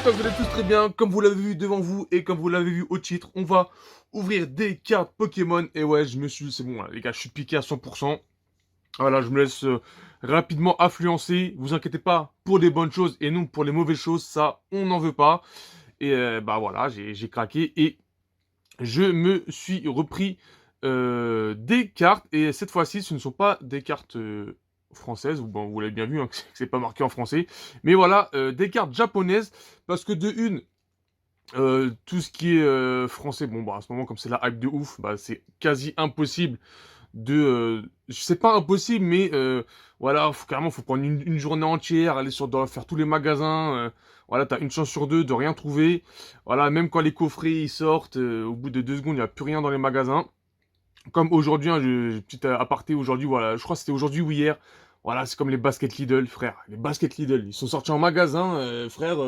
j'espère que vous allez tous très bien. Comme vous l'avez vu devant vous et comme vous l'avez vu au titre, on va ouvrir des cartes Pokémon. Et ouais, c'est bon, là, les gars, je suis piqué à 100%. Voilà, je me laisse rapidement influencer. Vous inquiétez pas, pour des bonnes choses et non pour les mauvaises choses, ça, on n'en veut pas. Et bah voilà, j'ai craqué et je me suis repris des cartes. Et cette fois-ci, ce ne sont pas des cartes françaises. Bon, vous l'avez bien vu, hein, que c'est pas marqué en français. Mais voilà, des cartes japonaises. Parce que de une, tout ce qui est français, bon, bah, à ce moment, comme c'est la hype de ouf, bah, c'est quasi impossible de... c'est pas impossible, mais voilà, carrément, faut prendre une journée entière, aller faire tous les magasins. Voilà, t'as une chance sur deux de rien trouver. Voilà, même quand les coffrets ils sortent, au bout de 2 secondes, il n'y a plus rien dans les magasins. Comme aujourd'hui, hein, petit aparté aujourd'hui, voilà, je crois que c'était aujourd'hui ou hier. Voilà, c'est comme les baskets Lidl, frère. Les baskets Lidl, ils sont sortis en magasin, frère.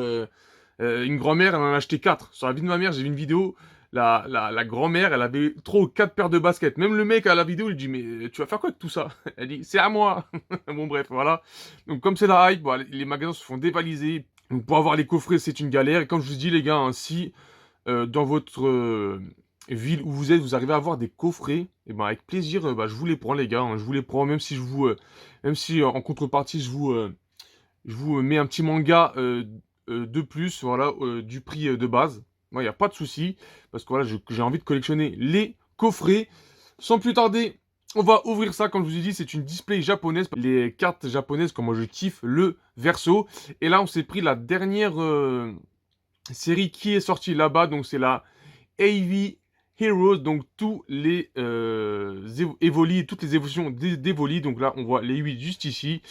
Une grand-mère, elle en a acheté 4. Sur la vie de ma mère, j'ai vu une vidéo. La grand-mère, elle avait 3 ou 4 paires de baskets. Même le mec à la vidéo, il dit, mais tu vas faire quoi avec tout ça? Elle dit, c'est à moi. Bon, bref, voilà. Donc, comme c'est la hype, voilà, les magasins se font dévaliser. Donc, pour avoir les coffrets, c'est une galère. Et comme je vous dis, les gars, hein, si dans votre ville où vous êtes, vous arrivez à avoir des coffrets, et ben avec plaisir, bah, je vous les prends, les gars. Hein, je vous les prends, même si même si en contrepartie, je vous mets un petit manga de plus, voilà, du prix de base. Moi, il n'y a pas de souci, parce que voilà, j'ai envie de collectionner les coffrets. Sans plus tarder, on va ouvrir ça. Comme je vous ai dit, c'est une display japonaise. Les cartes japonaises, comme moi je kiffe, le verso. Et là, on s'est pris la dernière série qui est sortie là-bas. Donc, c'est la AV Heroes. Donc, tous les Evoli, toutes les évolutions d'Evoli. Donc là, on voit les 8 juste ici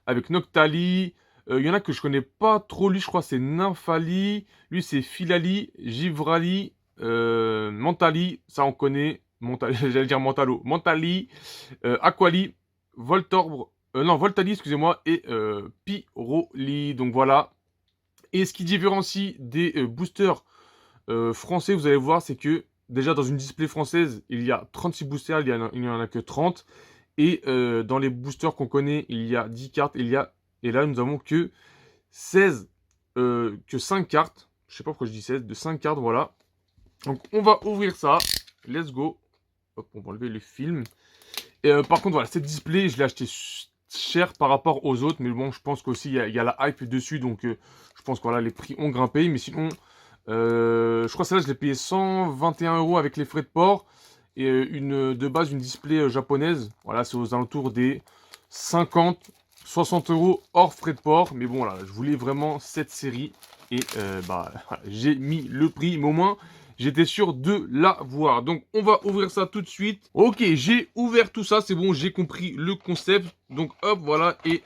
avec Noctali. Il y en a que je connais pas trop. Lui, je crois c'est Nymphali. Lui, c'est Filali, Givrali, Mentali. Ça, on connaît. J'allais dire Mentalo. Mentali, Aquali, Voltorbre. Non, Voltali, excusez-moi. Et Pyroli. Donc voilà. Et ce qui différencie des boosters français, vous allez voir, c'est que déjà dans une display française, il y a 36 boosters. Il n'y en a que 30. Et dans les boosters qu'on connaît, il y a 10 cartes. Et là, nous avons que 16, que 5 cartes. Je sais pas pourquoi je dis 16, de 5 cartes, voilà. Donc, on va ouvrir ça. Let's go. Hop, on va enlever le film. Et par contre, voilà, cette display, je l'ai acheté cher par rapport aux autres. Mais bon, je pense qu'aussi, il y a la hype dessus. Donc, je pense que voilà, les prix ont grimpé. Mais sinon, je crois que celle-là, je l'ai payé 121 € avec les frais de port. Et de base, une display japonaise. Voilà, c'est aux alentours des 50, 60 € hors frais de port. Mais bon, là, je voulais vraiment cette série. Et bah, j'ai mis le prix. Mais au moins, j'étais sûr de l'avoir. Donc, on va ouvrir ça tout de suite. Ok, j'ai ouvert tout ça. C'est bon, j'ai compris le concept. Donc, hop, voilà. Et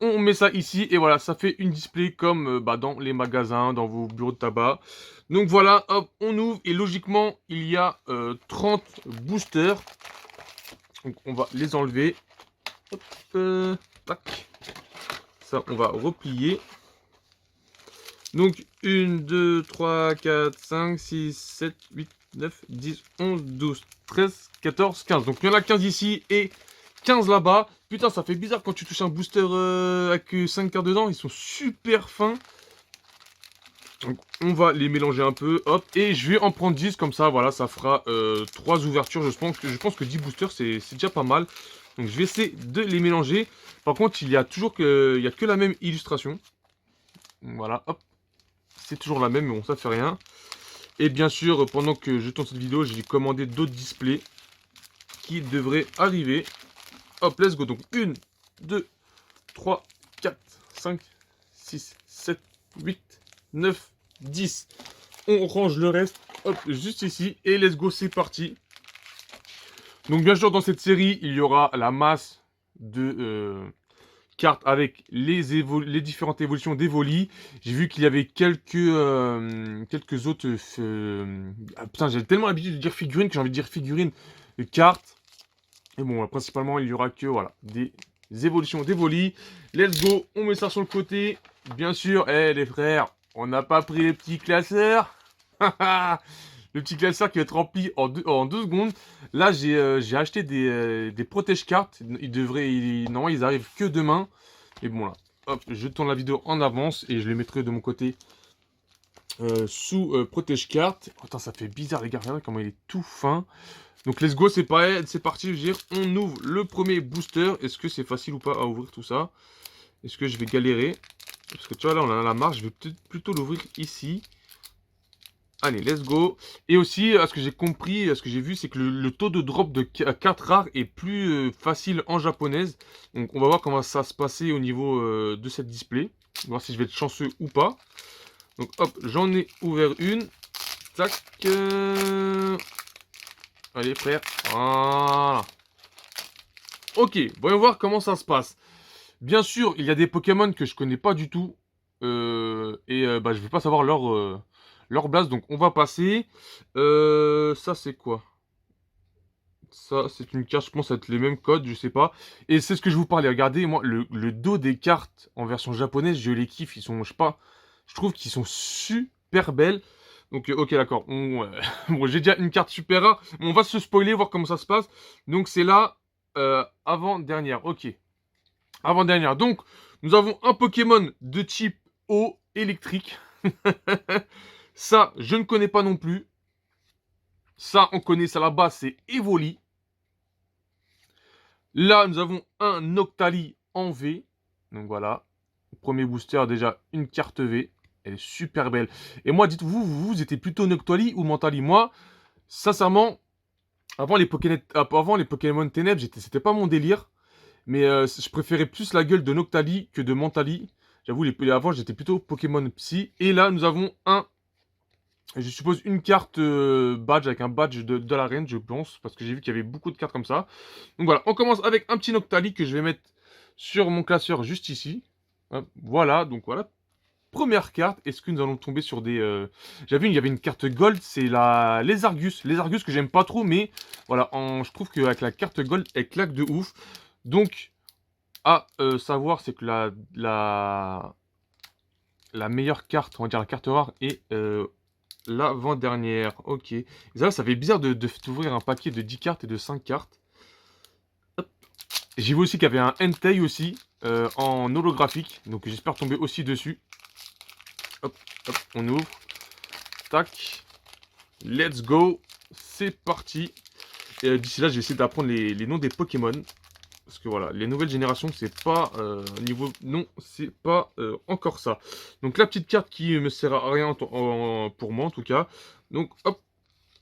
on met ça ici. Et voilà, ça fait une display comme bah, dans les magasins, dans vos bureaux de tabac. Donc voilà, hop, on ouvre. Et logiquement, il y a 30 boosters. Donc, on va les enlever. Hop, tac. Ça, on va replier. Donc, 1, 2, 3, 4, 5, 6, 7, 8, 9, 10, 11, 12, 13, 14, 15. Donc, il y en a 15 ici et 15 là-bas. Putain, ça fait bizarre quand tu touches un booster avec 5 cartes dedans. Ils sont super fins. Donc, on va les mélanger un peu. Hop, et je vais en prendre 10 comme ça. Voilà, ça fera 3 ouvertures. Je pense que 10 boosters, c'est déjà pas mal. Donc, je vais essayer de les mélanger. Par contre, il y a que la même illustration. Voilà, hop. C'est toujours la même, mais bon, ça fait rien. Et bien sûr, pendant que je tourne cette vidéo, j'ai commandé d'autres displays qui devraient arriver. Hop, let's go. Donc, 1, 2, 3, 4, 5, 6, 7, 8, 9, 10. On range le reste, hop, juste ici. Et let's go, c'est parti. Donc, bien sûr, dans cette série, il y aura la masse de cartes avec les différentes évolutions d'Evoli. J'ai vu qu'il y avait quelques autres... ah, putain, j'ai tellement l'habitude de dire figurines que j'ai envie de dire figurines de cartes. Et bon, principalement, il y aura que, voilà, des évolutions d'Evoli. Let's go, on met ça sur le côté. Bien sûr, les frères, on n'a pas pris les petits classeurs. Le petit classeur qui va être rempli en 2 secondes. Là, j'ai acheté des protège-cartes. Normalement, ils arrivent que demain. Et bon, là, hop, je tourne la vidéo en avance et je les mettrai de mon côté sous protège carte. Attends, ça fait bizarre les gars, regardez comment il est tout fin. Donc let's go, c'est pareil, c'est parti, je veux dire, on ouvre le premier booster. Est-ce que c'est facile ou pas à ouvrir tout ça? Est-ce que je vais galérer? Parce que tu vois là, on a la marge, je vais peut-être plutôt l'ouvrir ici. Allez, let's go. Et aussi, à ce que j'ai compris, à ce que j'ai vu, c'est que le taux de drop de cartes rares est plus facile en japonaise. Donc on va voir comment ça va se passer au niveau de cette display. On va voir si je vais être chanceux ou pas. Donc hop, j'en ai ouvert une. Tac. Allez frère. Voilà. Ok, voyons voir comment ça se passe. Bien sûr, il y a des Pokémon que je connais pas du tout. Bah, je vais pas savoir leur blase, donc on va passer. Ça c'est quoi? Ça c'est une carte, je pense être les mêmes codes, je sais pas. Et c'est ce que je vous parlais, regardez, moi, le dos des cartes en version japonaise, je les kiffe, ils sont, je sais pas, je trouve qu'ils sont super belles. Donc ok d'accord, bon, j'ai déjà une carte super rare, on va se spoiler, voir comment ça se passe. Donc c'est là, avant-dernière, ok. Avant-dernière. Donc, nous avons un Pokémon de type eau électrique. Ça, je ne connais pas non plus. Ça, on connaît ça là-bas, c'est Evoli. Là, nous avons un Noctali en V. Donc voilà. Premier booster, déjà une carte V. Elle est super belle. Et moi, dites-vous, vous étiez plutôt Noctali ou Mentali? Moi, sincèrement, avant les Pokémon Ténèbres, c'était pas mon délire. Mais je préférais plus la gueule de Noctali que de Mentali. J'avoue, avant, j'étais plutôt Pokémon Psy. Et là, nous avons je suppose, une carte badge avec un badge de la reine, je pense. Parce que j'ai vu qu'il y avait beaucoup de cartes comme ça. Donc voilà, on commence avec un petit Noctali que je vais mettre sur mon classeur juste ici. Hop, voilà, donc voilà. Première carte, est-ce que nous allons tomber sur des... J'avais vu, il y avait une carte Gold, c'est les Argus. Les Argus que j'aime pas trop, mais voilà, je trouve qu'avec la carte Gold, elle claque de ouf. Donc, à savoir, c'est que la meilleure carte, on va dire la carte rare, est l'avant-dernière. Ok. Et ça fait bizarre d'ouvrir un paquet de 10 cartes et de 5 cartes. J'ai vu aussi qu'il y avait un Entei aussi, en holographique. Donc j'espère tomber aussi dessus. Hop, hop, on ouvre. Tac. Let's go. C'est parti. Et d'ici là, je vais essayer d'apprendre les noms des Pokémon. Parce que voilà, les nouvelles générations, c'est pas niveau... Non, c'est pas encore ça. Donc la petite carte qui me sert à rien pour moi en tout cas. Donc hop,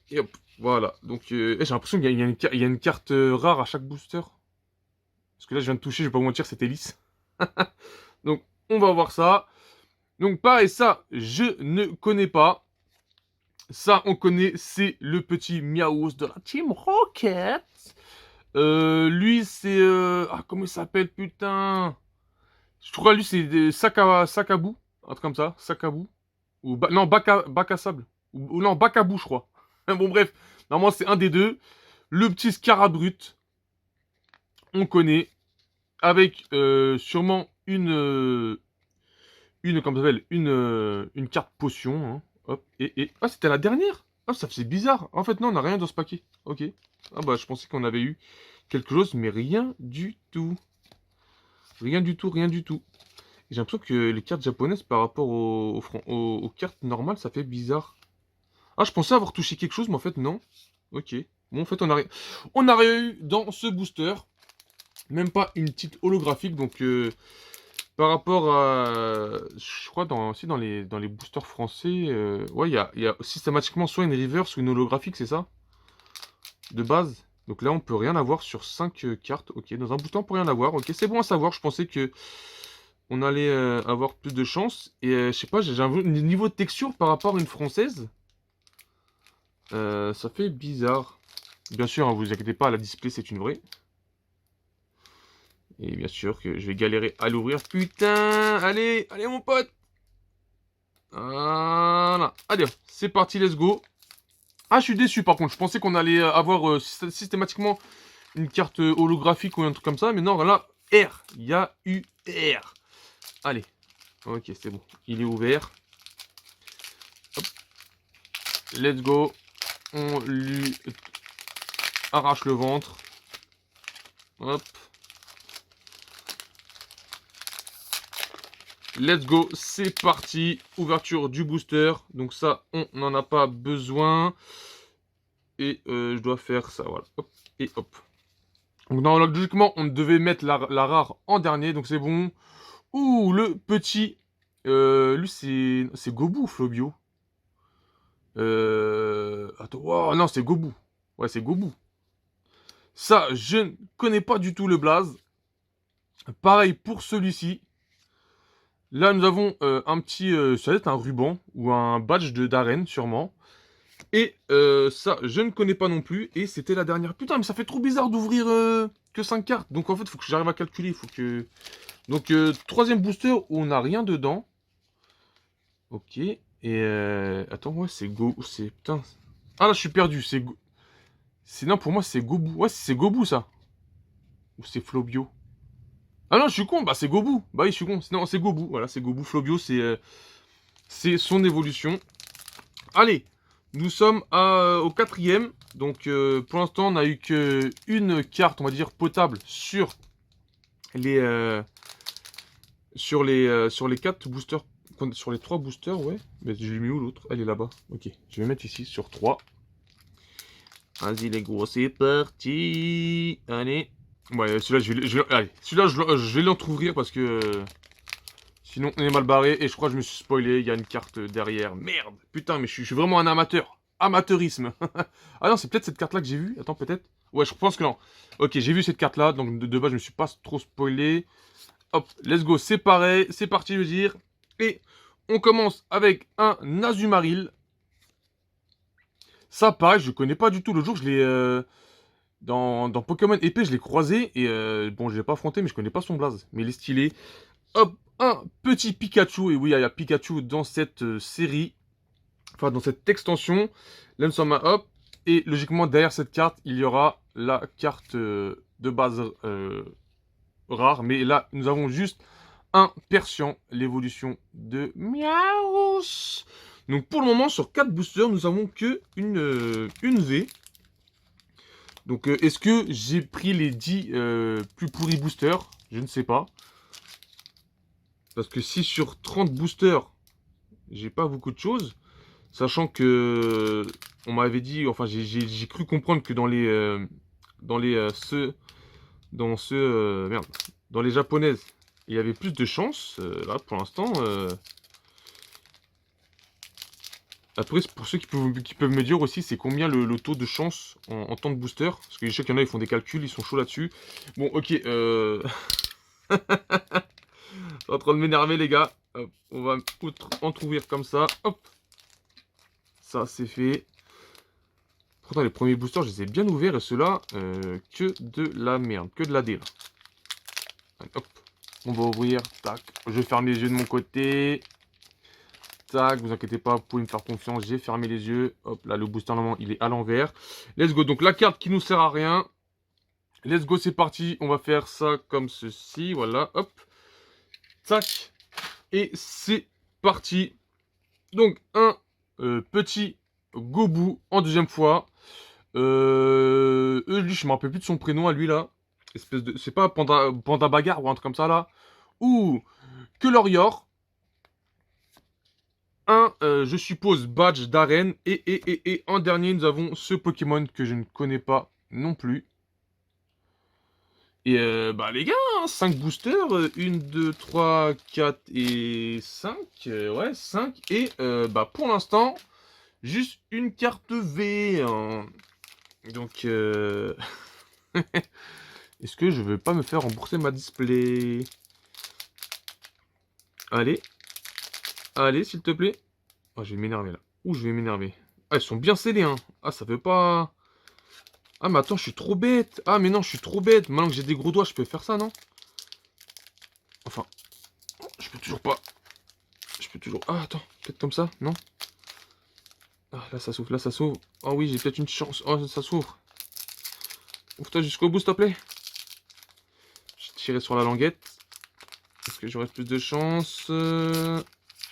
et hop, voilà. Donc j'ai l'impression qu'il y a une carte rare à chaque booster. Parce que là, je viens de toucher, je vais pas vous mentir, c'était lisse. Donc on va voir ça. Donc pareil, ça, je ne connais pas. Ça, on connaît, c'est le petit Miaos de la Team Rocket. Lui, c'est... Ah, comment il s'appelle, putain? Je crois, lui, c'est Sakabu. Un truc comme ça. Sakabu. Ou... non, Baka Sable. Ou non, Bakabu, je crois. Bon, bref. Normalement, c'est un des deux. Le petit Scarabrut. On connaît. Avec sûrement comment ça s'appelle? Une carte potion. Hein. Hop. Ah, c'était la dernière? Ah, ça faisait bizarre. En fait, non, on n'a rien dans ce paquet. Ok. Ah bah, je pensais qu'on avait eu quelque chose, mais rien du tout. Rien du tout, rien du tout. J'ai l'impression que les cartes japonaises par rapport aux cartes normales, ça fait bizarre. Ah, je pensais avoir touché quelque chose, mais en fait, non. Ok. Bon, en fait, on a rien eu dans ce booster. Même pas une petite holographique, donc par rapport à... Je crois aussi dans les boosters français, ouais, il y a systématiquement soit une reverse ou une holographique, c'est ça? De base. Donc là, on peut rien avoir sur 5 cartes. Ok, dans un booster, on peut rien avoir. Ok, c'est bon à savoir. Je pensais que on allait avoir plus de chance. Et je sais pas, j'ai un niveau de texture par rapport à une française. Ça fait bizarre. Bien sûr, hein, vous inquiétez pas, la display, c'est une vraie. Et bien sûr que je vais galérer à l'ouvrir. Putain, allez, allez mon pote. Voilà. Allez, c'est parti, let's go. Ah, je suis déçu par contre. Je pensais qu'on allait avoir systématiquement une carte holographique ou un truc comme ça. Mais non, là, R. Il y a eu R. Allez. Ok, c'est bon. Il est ouvert. Hop. Let's go. On lui arrache le ventre. Hop. let's go, c'est parti. Ouverture du booster. Donc ça, on n'en a pas besoin. Et je dois faire ça, voilà. Hop, et hop. Donc non, logiquement, on devait mettre la rare en dernier, donc c'est bon. Ouh, le petit... lui, c'est Gobu ou Flobio? Attends, oh, non, c'est Gobu. Ouais, c'est Gobu. Ça, je ne connais pas du tout le blaze. Pareil pour celui-ci. Là, nous avons un petit... ça va être un ruban ou un badge d'arène, sûrement. Et ça, je ne connais pas non plus. Et c'était la dernière. Putain, mais ça fait trop bizarre d'ouvrir que 5 cartes. Donc en fait, il faut que j'arrive à calculer. Il faut que... Donc, troisième booster où on n'a rien dedans. Ok. Et attends, ouais, c'est Go... C'est... Putain. Ah là, je suis perdu. Non, pour moi, c'est Gobu. Ouais, c'est Gobu, ça. Ou c'est Flobio. Ah non, je suis con. Bah, c'est Gobu. Bah oui, je suis con. Non, c'est Gobu. Voilà, c'est Gobu. Flobio, c'est son évolution. Allez, nous sommes au quatrième. Donc, pour l'instant, on n'a eu qu'une carte, on va dire, potable les, euh, sur les 4 boosters. Sur les 3 boosters, ouais. Mais je l'ai mis où l'autre? Elle est là-bas. Ok, je vais mettre ici sur 3. Vas-y les gros, c'est parti. Allez. Ouais, celui-là, allez, celui-là, je vais l'entrouvrir parce que sinon on est mal barré. Et je crois que je me suis spoilé. Il y a une carte derrière. Merde. Putain, mais je suis vraiment un amateur. Amateurisme. Ah non, c'est peut-être cette carte-là que j'ai vue. Attends, peut-être. Ouais, je pense que non. Ok, j'ai vu cette carte-là. Donc de base, je me suis pas trop spoilé. Hop, let's go. C'est pareil. C'est parti, je veux dire. Et on commence avec un Azumarill. Ça, pareil, je connais pas du tout. Le jour, je l'ai... dans Pokémon épée, je l'ai croisé. Et bon, je l'ai pas affronté, mais je connais pas son blaze. Mais il est stylé. Hop, un petit Pikachu. Et oui, il y a Pikachu dans cette série. Enfin, dans cette extension. Là, nous sommes à hop. Et logiquement, derrière cette carte, il y aura la carte de base rare. Mais là, nous avons juste un Persian, l'évolution de Miaus. Donc pour le moment, sur 4 boosters, nous avons que une V. Donc est-ce que j'ai pris les 10 plus pourris boosters? Je ne sais pas. Parce que si sur 30 boosters, j'ai pas beaucoup de choses, sachant que on m'avait dit, enfin j'ai cru comprendre que merde, dans les japonaises, il y avait plus de chances. Là pour l'instant, après pour ceux qui peuvent me dire aussi, c'est combien le taux de chance en temps de booster, parce que je sais qu'il y en a, ils font des calculs, ils sont chauds là-dessus. Bon, ok, je suis en train de m'énerver, les gars. Hop, on va entrouvrir comme ça. Hop. Ça, c'est fait. Pourtant, les premiers boosters, je les ai bien ouverts. Et ceux-là, que de la merde. Que de la D, là. Allez, hop. On va ouvrir. Tac. Je ferme les yeux de mon côté. Tac. Vous inquiétez pas, vous pouvez me faire confiance. J'ai fermé les yeux. Hop, là, le booster, normalement, il est à l'envers. Let's go. Donc, la carte qui nous sert à rien. Let's go, c'est parti. On va faire ça comme ceci. Voilà. Hop. Tac. Et c'est parti. Donc, un petit Gobu en deuxième fois. Lui, je me rappelle plus de son prénom à lui, là. Espèce de... C'est pas Panda Bagarre ou un truc comme ça, là. Ou que Lorior. Un, je suppose, badge d'arène. Et en dernier, nous avons ce Pokémon que je ne connais pas non plus. Et bah les gars, hein, 5 boosters, 1, 2, 3, 4 et 5, ouais 5, et bah pour l'instant, juste une carte V, hein. Donc est-ce que je vais pas me faire rembourser ma display? Allez, allez s'il te plaît. Oh, je vais m'énerver là, ouh je vais m'énerver. Ah, elles sont bien scellées, hein. Ah, ça fait pas... Ah mais attends, je suis trop bête. Ah mais non, je suis trop bête, maintenant que j'ai des gros doigts, je peux faire ça, non? Enfin, je peux toujours pas. Je peux toujours... Ah, attends, peut-être comme ça, non? Ah, là, ça s'ouvre, là, ça s'ouvre. Oh oui, j'ai peut-être une chance. Oh, ça s'ouvre. Ouvre-toi jusqu'au bout, s'il te plaît. Je vais tirer sur la languette. Est-ce que j'aurai plus de chance?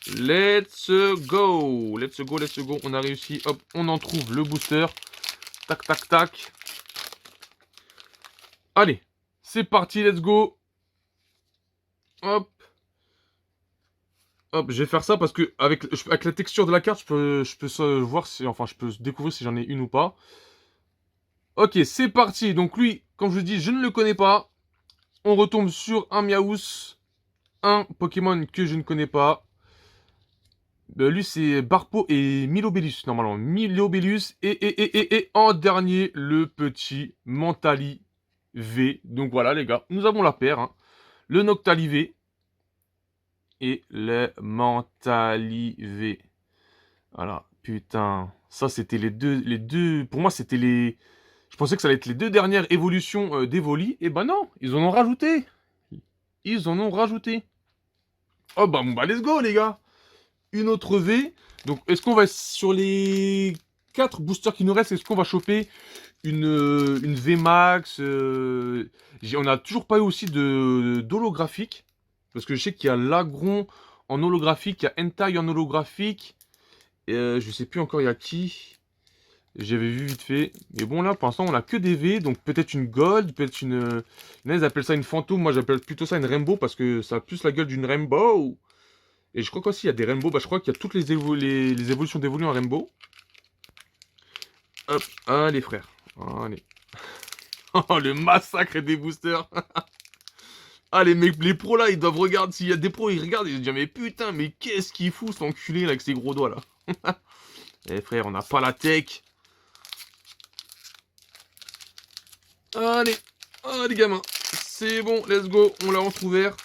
Let's go. Let's go, let's go. On a réussi. Hop, on en trouve le booster. Tac, tac, tac. Allez, c'est parti, let's go. Hop. Hop, je vais faire ça parce que avec la texture de la carte, je peux voir si, enfin, je peux découvrir si j'en ai une ou pas. Ok, c'est parti. Donc lui, comme je vous dis, je ne le connais pas. On retombe sur un Miaous, un Pokémon que je ne connais pas. Lui, c'est Barpo et Milobellus, normalement. Milobellus et en dernier, le petit Mentali V. Donc voilà, les gars, nous avons la paire, hein. Le Noctali V et le Mentali V. Voilà, putain. Ça, c'était les deux... Pour moi, c'était les... Je pensais que ça allait être les deux dernières évolutions d'Evoli. Et ben non, ils en ont rajouté. Ils en ont rajouté. Oh bah, bon, bah let's go, les gars. Une autre V. Donc, est-ce qu'on va sur les 4 boosters qui nous restent, est-ce qu'on va choper une V Max On n'a toujours pas eu aussi d'holographique. Parce que je sais qu'il y a Lagron en holographique, il y a Entei en holographique. Et je sais plus encore il y a qui. J'avais vu vite fait. Mais bon, là, pour l'instant, on a que des V. Donc, peut-être une Gold, peut-être une... Ils appellent ça une Fantôme. Moi, j'appelle plutôt ça une Rainbow parce que ça a plus la gueule d'une Rainbow. Et je crois qu'aussi, il y a des Rainbow. Bah, je crois qu'il y a toutes les évolutions d'évolution en Rainbow. Hop, allez, frère. Allez. Oh, le massacre des boosters. Ah, les mecs, les pros, là, ils doivent regarder. S'il y a des pros, ils regardent. Ils se disent, mais putain, mais qu'est-ce qu'il fout, cet enculé, là, avec ses gros doigts, là. Eh, frère, on n'a pas la tech. Allez, allez gamins, c'est bon, let's go, on l'a entrouvert.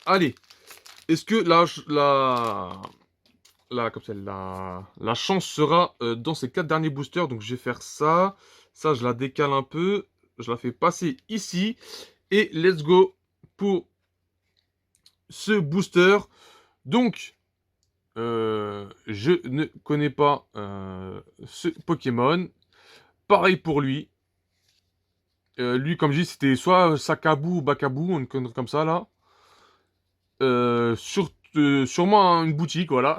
Allez, est-ce que comme ça, la chance sera dans ces 4 derniers boosters. Donc je vais faire ça, ça je la décale un peu, je la fais passer ici. Et let's go pour ce booster. Donc, je ne connais pas ce Pokémon. Pareil pour lui. Lui, comme je dis, c'était soit Sakabu ou Bakabu, une connerie comme ça, là. Sûrement une boutique, voilà.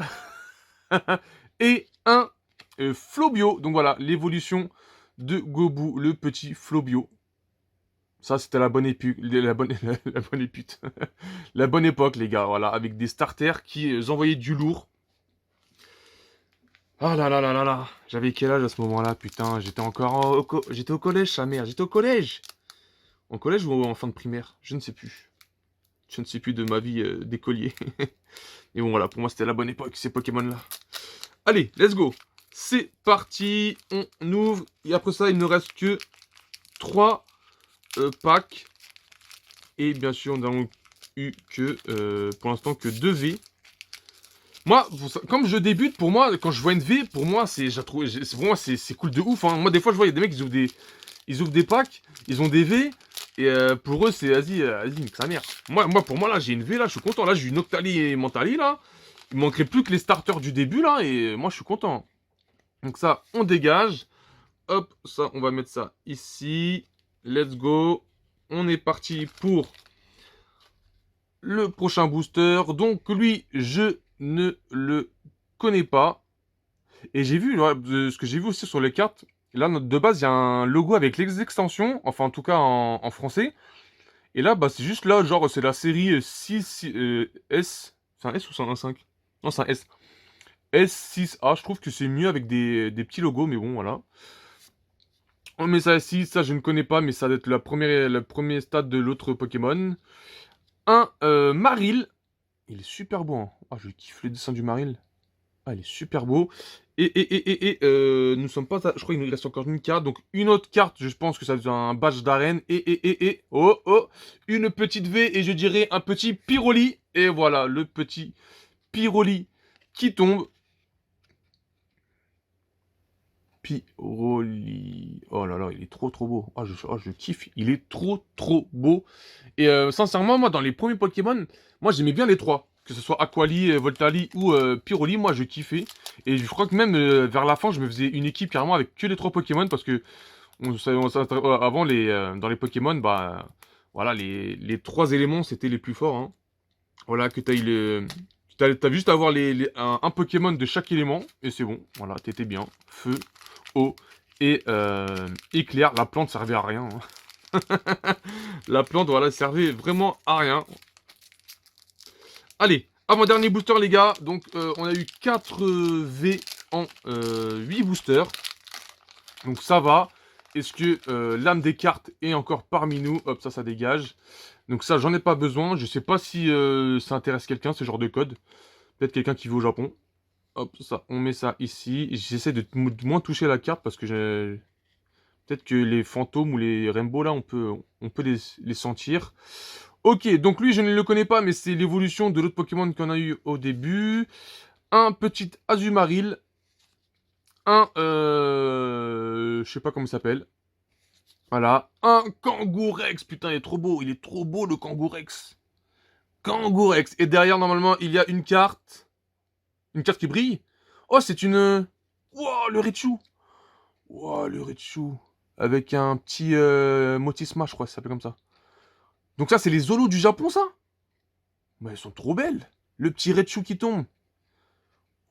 Et un Flobio. Donc voilà, l'évolution de Gobu, le petit Flobio. Ça, c'était la bonne époque, la bonne épute. La bonne époque, les gars, voilà, avec des starters qui envoyaient du lourd. Ah là là là là là. J'avais quel âge à ce moment-là, putain. J'étais encore j'étais au collège, sa mère. J'étais au collège. En collège ou en fin de primaire? Je ne sais plus. Je ne sais plus de ma vie d'écolier. Et bon, voilà, pour moi, c'était la bonne époque, ces Pokémon-là. Allez, let's go. C'est parti. On ouvre. Et après ça, il ne reste que 3 packs. Et bien sûr, nous n'avons eu que, pour l'instant, que 2 V. Moi, comme je débute, pour moi, quand je vois une V, pour moi, pour moi, c'est cool de ouf, hein. Moi, des fois, je vois, il y a des mecs, ils ouvrent des packs, ils ont des V, et pour eux, c'est, vas-y, nique sa mère. Pour moi, là, j'ai une V, là, je suis content. Là, j'ai une Noctali et Mentali, là. Il manquerait plus que les starters du début, là, et moi, je suis content. Donc ça, on dégage. Hop, ça, on va mettre ça ici. Let's go. On est parti pour le prochain booster. Donc, lui, je ne le connais pas. Et j'ai vu, ce que j'ai vu aussi sur les cartes, là, de base, il y a un logo avec les extensions, enfin, en tout cas, en français. Et là, bah, c'est juste là, genre, c'est la série 6 S. C'est un S ou c'est un 5? Non, c'est un S. S6A, je trouve que c'est mieux avec des petits logos, mais bon, voilà. On met ça ici, ça je ne connais pas, mais ça doit être le premier stade de l'autre Pokémon. Un Marill. Il est super beau, hein. Ah, je kiffe le dessin du Marill. Ah, il est super beau. Nous sommes pas... Je crois qu'il nous reste encore une carte. Donc, une autre carte, je pense que ça devient un badge d'arène. Oh, oh. Une petite V et je dirais un petit Pyroli. Et voilà, le petit Pyroli qui tombe. Pyroli. Oh là là, il est trop beau. Je kiffe. Il est trop beau. Et sincèrement, moi, dans les premiers Pokémon, moi, j'aimais bien les trois. Que ce soit Aquali, Voltali ou Pyroli, moi, je kiffais. Et je crois que même vers la fin, je me faisais une équipe carrément avec que les trois Pokémon. Parce que avant, dans les Pokémon, bah, voilà, les trois éléments, c'était les plus forts, hein. Voilà, que t'as eu le... T'as juste à avoir un Pokémon de chaque élément, et c'est bon. Voilà, t'étais bien. Feu, eau et éclair. La plante servait à rien, hein. La plante, voilà, servait vraiment à rien. Allez, Avant-dernier booster, les gars. Donc, on a eu 4 V en 8 boosters. Donc, ça va. Est-ce que l'âme des cartes est encore parmi nous? Hop, ça dégage. Donc ça, j'en ai pas besoin. Je sais pas si ça intéresse quelqu'un, ce genre de code. Peut-être quelqu'un qui veut au Japon. Hop, ça, on met ça ici. J'essaie de moins toucher la carte parce que j'ai... Peut-être que les fantômes ou les rainbows, là, on peut les sentir. Ok, donc lui, je ne le connais pas, mais c'est l'évolution de l'autre Pokémon qu'on a eu au début. Un petit Azumarill. Je sais pas comment il s'appelle. Voilà. Un Kangourex. Putain, il est trop beau. Il est trop beau, le Kangourex. Kangourex. Et derrière, normalement, il y a une carte. Une carte qui brille. Oh, c'est une... Wow, le Raichu. Wow, le Raichu. Avec un petit Motisma, je crois, ça s'appelle comme ça. Donc ça, c'est les Zolos du Japon, ça? Mais elles sont trop belles. Le petit Raichu qui tombe.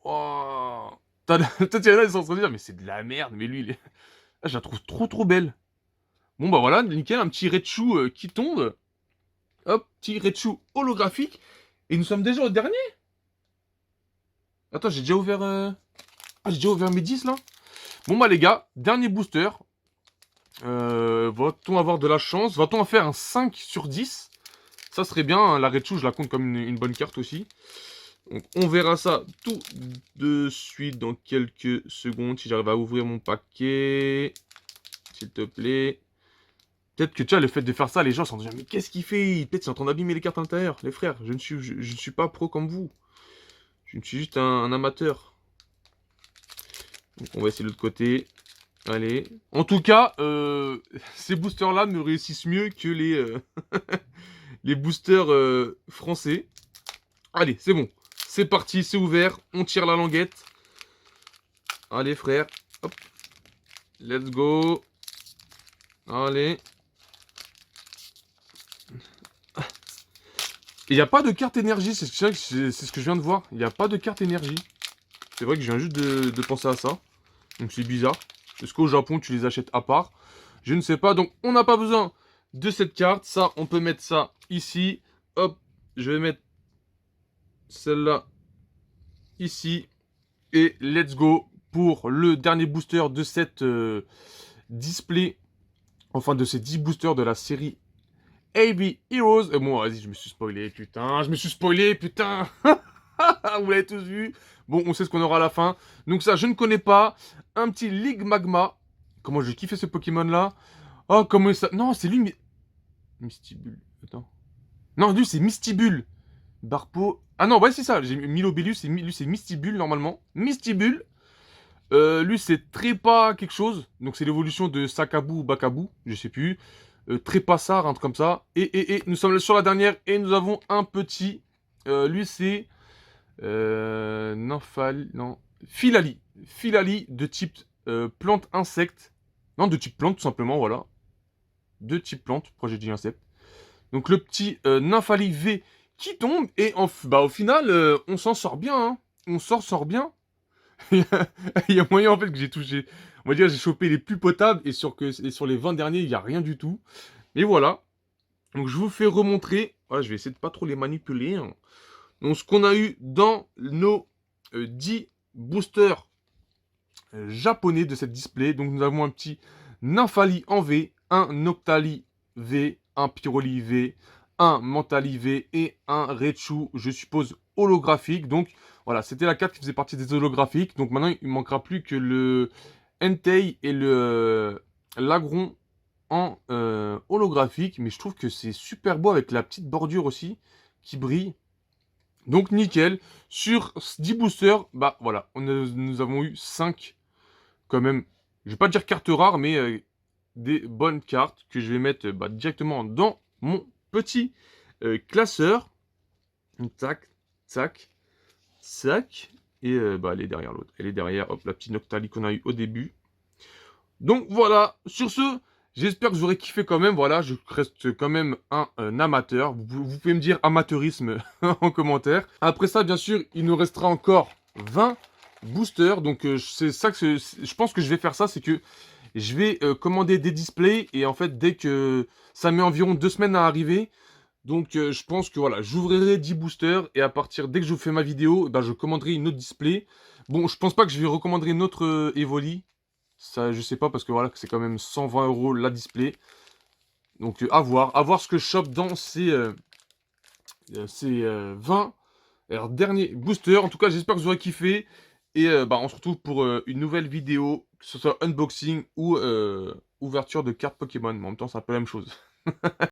Wow. Peut-être qu'il y en a, ils sont en train de dire, mais c'est de la merde. Mais lui, il est... Ah, je la trouve trop belle. Bon, bah voilà, nickel, un petit Raichu qui tombe. Hop, petit Raichu holographique. Et nous sommes déjà au dernier. Attends, j'ai déjà ouvert... Ah, j'ai déjà ouvert mes 10, là. Bon, bah les gars, dernier booster. Va-t-on avoir de la chance? Va-t-on en faire un 5 sur 10? Ça serait bien, hein. La Raichu, je la compte comme une bonne carte aussi. Donc, on verra ça tout de suite dans quelques secondes. Si j'arrive à ouvrir mon paquet. S'il te plaît. Peut-être que, tu vois, le fait de faire ça, les gens sont en train de dire, mais qu'est-ce qu'il fait? Peut-être qu'ils sont en train d'abîmer les cartes à l'intérieur. Les frères, je ne suis pas pro comme vous. Je suis juste un amateur. Donc, on va essayer de l'autre côté. Allez. En tout cas, ces boosters-là me réussissent mieux que les boosters français. Allez, c'est bon. C'est parti, c'est ouvert. On tire la languette. Allez, frère. Hop. Let's go. Allez. Il n'y a pas de carte énergie, c'est ce que je viens de voir. Il n'y a pas de carte énergie. C'est vrai que je viens juste de penser à ça. Donc c'est bizarre. Est-ce qu'au Japon, tu les achètes à part? Je ne sais pas. Donc on n'a pas besoin de cette carte. Ça, on peut mettre ça ici. Hop, je vais mettre celle-là ici. Et let's go pour le dernier booster de cette display. Enfin, de ces 10 boosters de la série AB Heroes. Et bon, vas-y, je me suis spoilé, putain. Je me suis spoilé, putain. Vous l'avez tous vu. Bon, on sait ce qu'on aura à la fin. Donc ça, je ne connais pas. Un petit Ligmagma. Comment j'ai kiffé ce Pokémon-là. Oh, comment ça... Non, c'est lui, Mystibule. Attends. Non, lui, c'est Mystibule. Barpo... Ah non, ouais, c'est ça. J'ai mis Lobellus. Lui, c'est Mystibule, normalement. Mystibule. Lui, c'est Trépas quelque chose. Donc, c'est l'évolution de Sakabu ou Bakabu. Je sais plus. Trépassard, un truc comme ça. Et nous sommes sur la dernière. Et nous avons un petit... lui, c'est... Non, Philali. Philali de type plante insecte. Non, de type plante, tout simplement, voilà. De type plante, pourquoi j'ai dit insecte. Donc le petit Nymphali V qui tombe. Et au final, on s'en sort bien. Hein. On s'en sort bien. Il y a moyen en fait que j'ai touché. On va dire j'ai chopé les plus potables. Et sur les 20 derniers, il n'y a rien du tout. Mais voilà. Donc je vous fais remontrer. Voilà, je vais essayer de pas trop les manipuler. Hein. Donc, ce qu'on a eu dans nos 10 boosters japonais de cette display. Donc, nous avons un petit Nymphali en V, un Noctali V, un Pyroli V, un Mentali V et un Raichu, je suppose, holographique. Donc, voilà, c'était la carte qui faisait partie des holographiques. Donc, maintenant, il ne manquera plus que le Entei et le Lagron en holographique. Mais je trouve que c'est super beau avec la petite bordure aussi qui brille. Donc nickel, sur 10 boosters, bah voilà, nous avons eu 5 quand même, je vais pas dire cartes rares, mais des bonnes cartes que je vais mettre directement dans mon petit classeur. Tac, tac, tac, et elle est derrière l'autre, elle est derrière, hop, la petite Noctali qu'on a eu au début. Donc voilà, sur ce... J'espère que vous aurez kiffé quand même, voilà, je reste quand même un amateur. Vous pouvez me dire amateurisme en commentaire. Après ça, bien sûr, il nous restera encore 20 boosters. Donc c'est ça que je pense que je vais faire ça, c'est que je vais commander des displays. Et en fait, dès que ça met environ 2 semaines à arriver, Donc je pense que voilà, j'ouvrirai 10 boosters et à partir dès que je fais ma vidéo, eh ben, je commanderai une autre display. Bon, je pense pas que je vais recommander une autre, Evoli. Ça, je sais pas parce que voilà, c'est quand même 120 € la display. Donc à voir ce que je chope dans ces 20 alors, derniers boosters. En tout cas, j'espère que vous aurez kiffé. Et bah, on se retrouve pour une nouvelle vidéo, que ce soit unboxing ou ouverture de cartes Pokémon. Mais en même temps, c'est un peu la même chose.